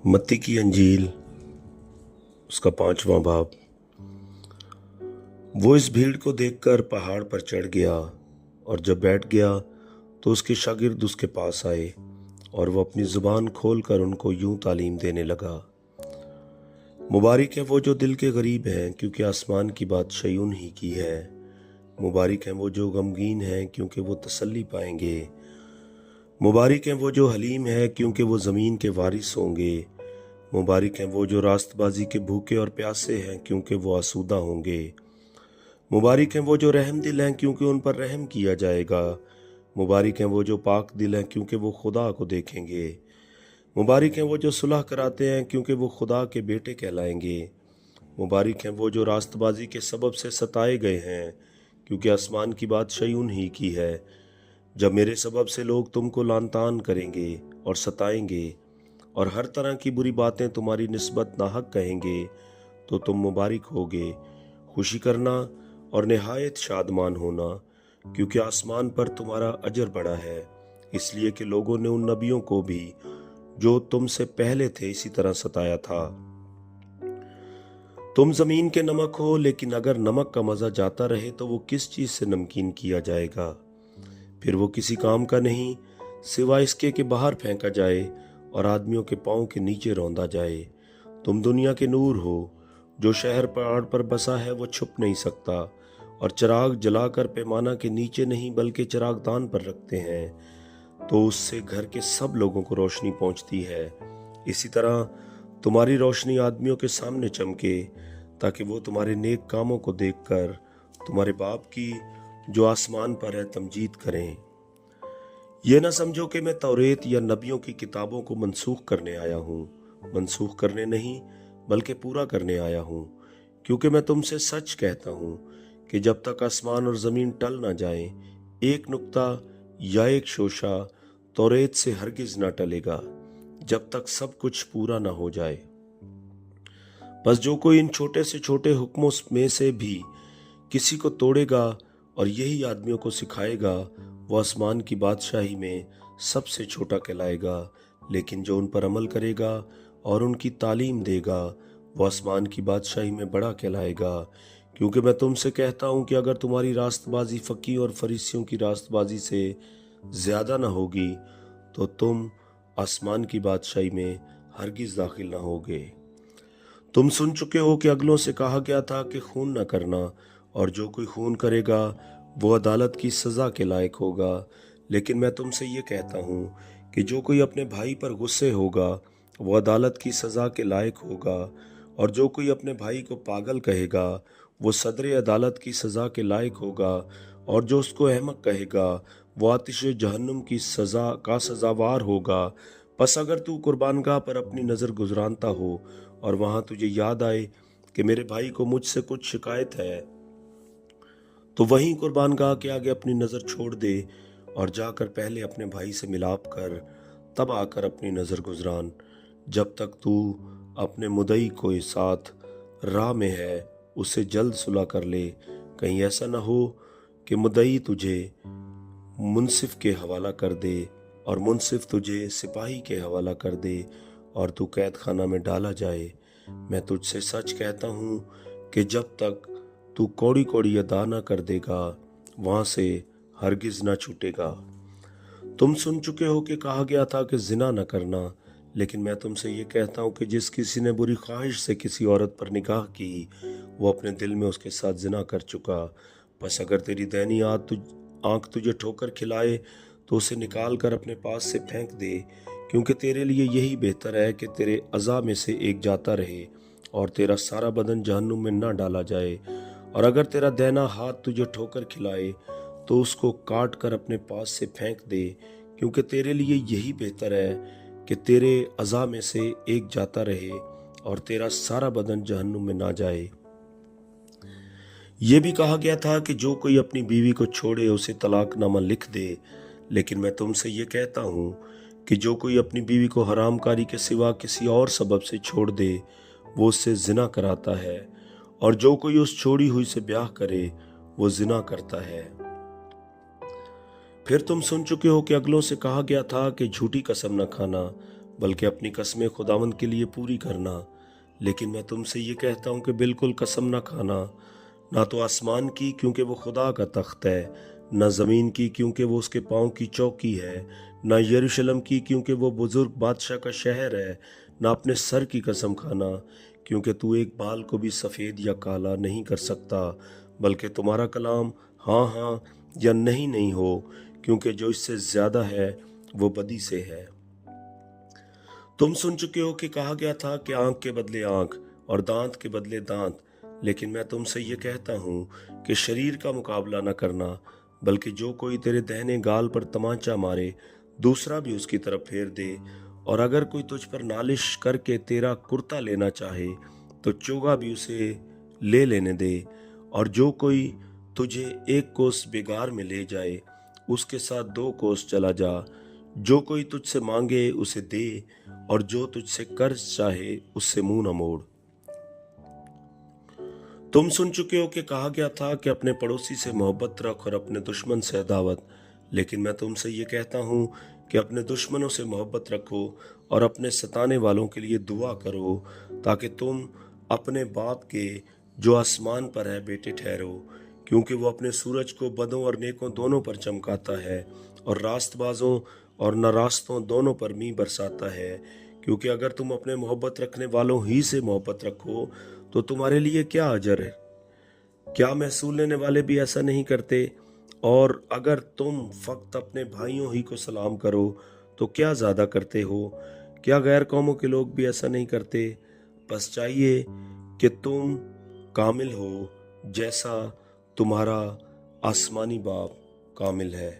मत्ती की अंजील उसका 5वां बाब। वो इस भीड़ को देखकर पहाड़ पर चढ़ गया और जब बैठ गया तो उसके शागिर्द उसके पास आए और वो अपनी जुबान खोलकर उनको यूं तालीम देने लगा। मुबारक है वो जो दिल के गरीब हैं, क्योंकि आसमान की बादशाही उन्हीं की है। मुबारक हैं वो जो गमगीन हैं, क्योंकि वो तसल्ली पाएंगे। मुबारक हैं वो जो हलीम है, क्योंकि वो ज़मीन के वारिस होंगे। मुबारक हैं वो जो रास्तबाजी के भूखे और प्यासे हैं, क्योंकि वो आसूदा होंगे। मुबारक हैं वो जो रहम दिल हैं, क्योंकि उन पर रहम किया जाएगा। मुबारक हैं वो जो पाक दिल हैं, क्योंकि वो खुदा को देखेंगे। मुबारक हैं वो जो सुलह कराते हैं, क्योंकि वो खुदा के बेटे कहलाएंगे। मुबारक हैं वो जो रास्तबाजी के सबब से सताए गए हैं, क्योंकि आसमान की बादशाही उन्हीं की है। जब मेरे सबब से लोग तुमको लानतान करेंगे और सताएंगे और हर तरह की बुरी बातें तुम्हारी निस्बत नाहक कहेंगे, तो तुम मुबारक होगे। खुशी करना और निहायत शादमान होना, क्योंकि आसमान पर तुम्हारा अजर बड़ा है, इसलिए कि लोगों ने उन नबियों को भी जो तुमसे पहले थे इसी तरह सताया था। तुम जमीन के नमक हो, लेकिन अगर नमक का मजा जाता रहे तो वो किस चीज से नमकीन किया जाएगा? फिर वो किसी काम का नहीं, सिवाय इसके कि बाहर फेंका जाए और आदमियों के पांव के नीचे रौंदा जाए। तुम दुनिया के नूर हो। जो शहर पहाड़ पर बसा है वो छुप नहीं सकता, और चिराग जलाकर पैमाना के नीचे नहीं बल्कि चिरागदान पर रखते हैं, तो उससे घर के सब लोगों को रोशनी पहुंचती है। इसी तरह तुम्हारी रोशनी आदमियों के सामने चमके, ताकि वो तुम्हारे नेक कामों को देखकर तुम्हारे बाप की जो आसमान पर है तमजीद करें। ये ना समझो कि मैं तौरेत या नबियों की किताबों को मनसूख करने आया हूँ। मनसूख करने नहीं बल्कि पूरा करने आया हूँ, क्योंकि मैं तुमसे सच कहता हूँ कि जब तक आसमान और ज़मीन टल ना जाए, एक नुक्ता या एक शोशा तौरेत से हरगिज ना टलेगा, जब तक सब कुछ पूरा ना हो जाए। बस जो कोई इन छोटे से छोटे हुक्मों में से भी किसी को तोड़ेगा और यही आदमियों को सिखाएगा, वो आसमान की बादशाही में सबसे छोटा कहलाएगा। लेकिन जो उन पर अमल करेगा और उनकी तालीम देगा, वो आसमान की बादशाही में बड़ा कहलाएगा। क्योंकि मैं तुमसे कहता हूँ कि अगर तुम्हारी रास्तबाजी फकीह और फरीसियों की रास्तबाजी से ज्यादा ना होगी, तो तुम आसमान की बादशाही में हरगिज दाखिल ना होगे। तुम सुन चुके हो कि अगलों से कहा गया था कि खून न करना, और जो कोई खून करेगा वो अदालत की सजा के लायक होगा। लेकिन मैं तुमसे ये कहता हूँ कि जो कोई अपने भाई पर गुस्से होगा वो अदालत की सजा के लायक होगा, और जो कोई अपने भाई को पागल कहेगा वो सदर अदालत की सजा के लायक होगा, और जो उसको अहमक कहेगा वो आतिश जहन्नुम की सजा का सजावार होगा। बस अगर तू कुर्बानगाह पर अपनी नज़र गुजरानता हो और वहां तुझे याद आए कि मेरे भाई को मुझसे कुछ शिकायत है, तो वहीं कुर्बानगाह के आगे अपनी नज़र छोड़ दे और जाकर पहले अपने भाई से मिलाप कर, तब आकर अपनी नज़र गुजरान। जब तक तू अपने मुदई को साथ राह में है, उसे जल्द सुलह कर ले। कहीं ऐसा ना हो कि मुदई तुझे मुंसिफ के हवाला कर दे और मुंसिफ तुझे सिपाही के हवाला कर दे और तू कैद खाना में डाला जाए। मैं तुझसे सच कहता हूँ कि जब तक तू कौड़ी कौड़ी अदा ना कर देगा, वहां से हरगिज ना छूटेगा। तुम सुन चुके हो कि कहा गया था कि जिना न करना, लेकिन मैं तुमसे ये कहता हूँ कि जिस किसी ने बुरी ख्वाहिश से किसी औरत पर निगाह की, वो अपने दिल में उसके साथ जिना कर चुका। बस अगर तेरी दैनी आंख तुझे ठोकर खिलाए तो उसे निकाल कर अपने पास से फेंक दे, क्योंकि तेरे लिए यही बेहतर है कि तेरे अज़ा में से एक जाता रहे और तेरा सारा बदन जहन्नुम में ना डाला जाए। और अगर तेरा दैना हाथ तुझे ठोकर खिलाए तो उसको काट कर अपने पास से फेंक दे, क्योंकि तेरे लिए यही बेहतर है कि तेरे अज़ा में से एक जाता रहे और तेरा सारा बदन जहन्नुम में ना जाए। ये भी कहा गया था कि जो कोई अपनी बीवी को छोड़े उसे तलाकनामा लिख दे। लेकिन मैं तुमसे ये कहता हूँ कि जो कोई अपनी बीवी को हरामकारी के सिवा किसी और सबब से छोड़ दे, वो उससे जिना कराता है, और जो कोई उस छोड़ी हुई से ब्याह करे वो जिना करता है। फिर तुम सुन चुके हो कि अगलों से कहा गया था कि झूठी कसम न खाना, बल्कि अपनी कस्में खुदावंद के लिए पूरी करना। लेकिन मैं तुमसे ये कहता हूँ कि बिल्कुल कसम ना खाना, ना तो आसमान की क्योंकि वो खुदा का तख्त है, न ज़मीन की क्योंकि वो उसके पाँव की चौकी है, न यरूशलेम की क्योंकि वो बुजुर्ग बादशाह का शहर है, न अपने सर की कसम खाना क्योंकि तू एक बाल को भी सफ़ेद या काला नहीं कर सकता, बल्कि तुम्हारा कलाम हाँ हाँ या नहीं नहीं हो, क्योंकि जो इससे ज़्यादा है वो बदी से है। तुम सुन चुके हो कि कहा गया था कि आंख के बदले आंख और दांत के बदले दांत, लेकिन मैं तुमसे ये कहता हूँ कि शरीर का मुकाबला न करना, बल्कि जो कोई तेरे दाहिने गाल पर तमाचा मारे दूसरा भी उसकी तरफ फेर दे। और अगर कोई तुझ पर नालिश करके तेरा कुर्ता लेना चाहे तो चोगा भी उसे ले लेने दे। और जो कोई तुझे एक कोस बेगार में ले जाए उसके साथ 2 कोस चला जा। जो कोई तुझसे मांगे उसे दे, और जो तुझसे कर्ज चाहे उससे मुंह न मोड़। तुम सुन चुके हो कि कहा गया था कि अपने पड़ोसी से मोहब्बत रख और अपने दुश्मन से अदावत। लेकिन मैं तुमसे ये कहता हूँ कि अपने दुश्मनों से मोहब्बत रखो और अपने सताने वालों के लिए दुआ करो, ताकि तुम अपने बाप के जो आसमान पर है बेटे ठहरो, क्योंकि वो अपने सूरज को बदों और नेकों दोनों पर चमकाता है और रास्तबाजों और नारास्तों दोनों पर मींह बरसाता है। क्योंकि अगर तुम अपने मोहब्बत रखने वालों ही से मोहब्बत रखो तो तुम्हारे लिए क्या अजर है? क्या महसूल लेने वाले भी ऐसा नहीं करते? और अगर तुम फक्त अपने भाइयों ही को सलाम करो तो क्या ज्यादा करते हो? क्या गैर कौमों के लोग भी ऐसा नहीं करते? बस चाहिए कि तुम कामिल हो जैसा तुम्हारा आसमानी बाप कामिल है।